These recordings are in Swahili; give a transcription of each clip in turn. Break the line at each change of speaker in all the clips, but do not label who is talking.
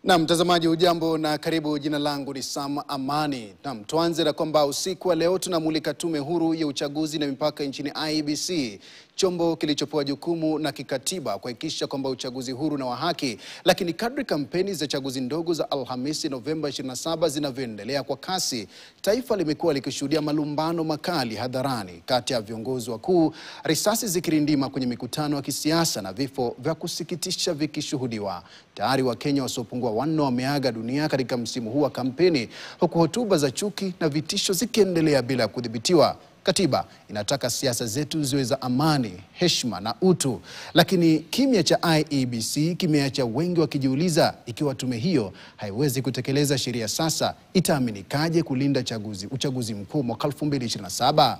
Na mtazamaji ujambo na karibu, jina langu ni Sam Amani. Tuanze na kwamba usiku wa leo tunamulika tume huru ya uchaguzi na mipaka nchini IEBC, chombo kilichopewa jukumu na kikatiba kuhakikisha kwamba uchaguzi huru na wa haki. Lakini kadri kampeni za chaguzi ndogo za Alhamisi Novemba 27 zinavyoendelea kwa kasi, taifa limekuwa likishuhudia malumbano makali hadharani kati ya viongozi wakuu, risasi zikirindima kwenye mikutano ya kisiasa na vifo vya kusikitisha vikishuhudiwa. Tayari Wakenya wasiopungua 4 wameaga dunia katika msimu huu wa kampeni, huku hotuba za chuki na vitisho zikiendelea bila kudhibitiwa. Katiba inataka siasa zetu ziwe za amani, heshima na utu. Lakini kimya cha IEBC kimeacha wengi wakijiuliza, ikiwa tume hiyo haiwezi kutekeleza sheria sasa, itaaminikaje kulinda uchaguzi mkuu mwaka 2027?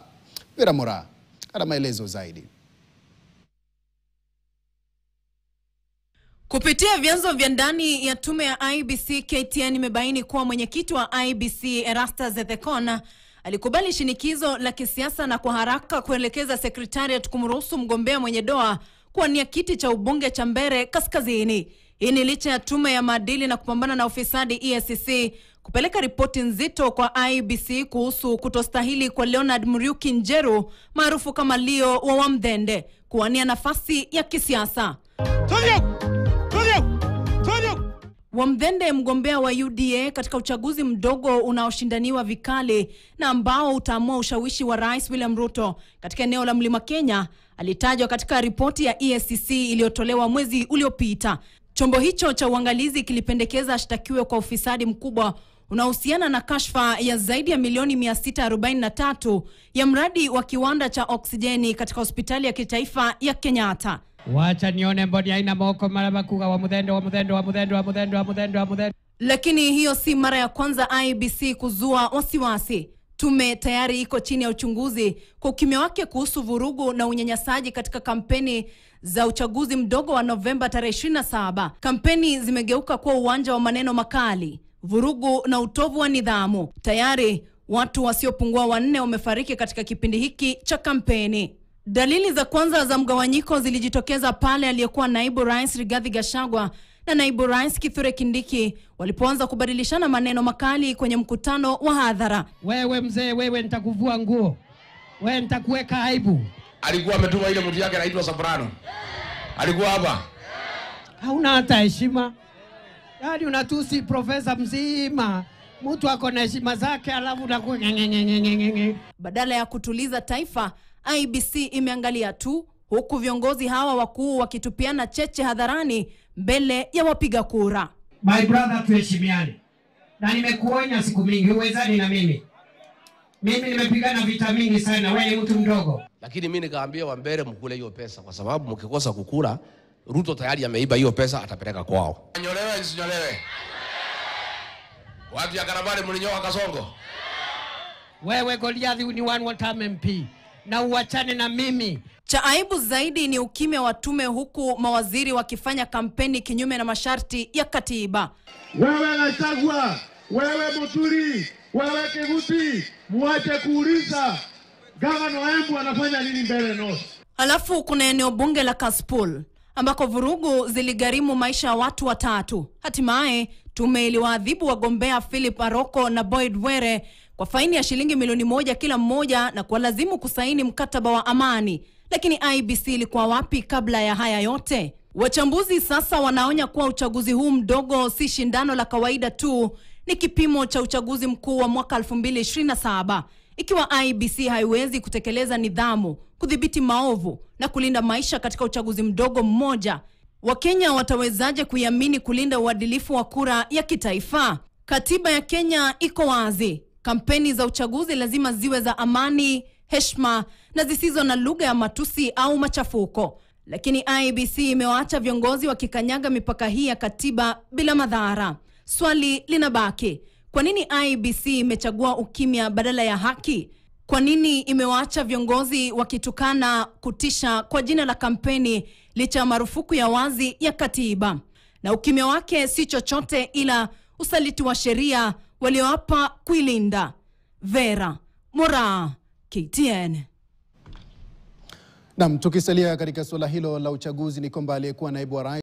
Vera Mora ana maelezo zaidi.
Kupitia vyanzo vya ndani ya tume ya IEBC, KTN imebaini kuwa mwenyekiti wa IEBC Erastus Ethekon alikubali shinikizo la kisiasa na kwa haraka kuelekeza secretariat kumruhusu mgombea mwenye doa kuwania kiti cha ubunge cha Mbeere Kaskazini. Hii ni licha ya tume ya maadili na kupambana na ufisadi EACC kupeleka ripoti nzito kwa IEBC kuhusu kutostahili kwa Leonard Muriuki Njeru maarufu kama Leo wa Wamdende kuwania nafasi ya kisiasa. Wamdende, mgombea wa UDA katika uchaguzi mdogo unaoshindaniwa vikali na ambao utaamua ushawishi wa Rais William Ruto katika eneo la Mlima Kenya, alitajwa katika ripoti ya EACC iliyotolewa mwezi uliopita. Chombo hicho cha uangalizi kilipendekeza ashtakiwe kwa ufisadi mkubwa unaohusiana na kashfa ya zaidi ya milioni 643 ya mradi wa kiwanda cha oksijeni katika hospitali ya kitaifa ya Kenyatta.
Wacha nione mboni haina moko mara kuga wa mudendo.
Lakini hiyo si mara ya kwanza IEBC kuzua wasiwasi. Tume tayari iko chini ya uchunguzi kwa ukimya wake kuhusu vurugu na unyanyasaji katika kampeni za uchaguzi mdogo wa Novemba tarehe 27. Kampeni zimegeuka kuwa uwanja wa maneno makali, vurugu na utovu wa nidhamu. Tayari watu wasiopungua 4 wamefariki katika kipindi hiki cha kampeni. Dalili za kwanza za mgawanyiko zilijitokeza pale aliyekuwa naibu rais Rigathi Gachagua na naibu rais Kithure Kindiki walipoanza kubadilishana maneno makali kwenye mkutano wa hadhara.
Wewe mzee, wewe nitakuvua nguo, wewe nitakuweka aibu.
Alikuwa ametuma ile mtu yake anaitwa Soprano. Alikuwa hapa.
Hauna hata heshima. Yaani unatusi profesa mzima. Mtu ako na heshima zake alafu unakuwa
Badala ya kutuliza taifa, IEBC imeangalia tu, huku viongozi hawa wakuu wakitupiana cheche hadharani mbele ya wapiga kura.
My brother, tuheshimiane. Na nimekuonya siku mingi, uwezani na mimi. Mimi nimepigana vita mingi sana, wewe ni mtu mdogo.
Lakini mimi nikaambia wa Mbeere mkule hiyo pesa, kwa sababu mkikosa kukula, Ruto tayari ameiba hiyo pesa, atapeleka kwao. Nyolewe isinyolewe. Watu ya Karabale mlinyoa Kasongo.
Wewe Goliathi ni one time MP. Na uachane na mimi.
Cha aibu zaidi ni ukimya wa tume, huku mawaziri wakifanya kampeni kinyume na masharti ya katiba.
Wewe Gachagua, wewe Muturi, wewe Kivuti, muache kuuliza gavana Embu anafanya nini Mbeere North.
Halafu kuna eneo bunge la Kasipul ambako vurugu ziligharimu maisha ya watu 3. Hatimaye tume iliwaadhibu wagombea Philip Aroko na Boyd Were kwa faini ya shilingi milioni 1 kila mmoja na kuwalazimu kusaini mkataba wa amani. Lakini IEBC ilikuwa wapi kabla ya haya yote? Wachambuzi sasa wanaonya kuwa uchaguzi huu mdogo si shindano la kawaida tu, ni kipimo cha uchaguzi mkuu wa mwaka 2027. Ikiwa IEBC haiwezi kutekeleza nidhamu, kudhibiti maovu na kulinda maisha katika uchaguzi mdogo mmoja, Wakenya watawezaje kuiamini kulinda uadilifu wa kura ya kitaifa? Katiba ya Kenya iko wazi. Kampeni za uchaguzi lazima ziwe za amani, heshima na zisizo na lugha ya matusi au machafuko. Lakini IEBC imewaacha viongozi wakikanyaga mipaka hii ya katiba bila madhara. Swali linabaki, kwa nini IEBC imechagua ukimya badala ya haki? Kwa nini imewaacha viongozi wakitukana, kutisha kwa jina la kampeni licha ya marufuku ya wazi ya katiba? Na ukimya wake si chochote ila usaliti wa sheria walioapa kuilinda. Vera Mora, KTN.
Tukisalia katika suala hilo la uchaguzi, ni kwamba aliyekuwa naibu wa rais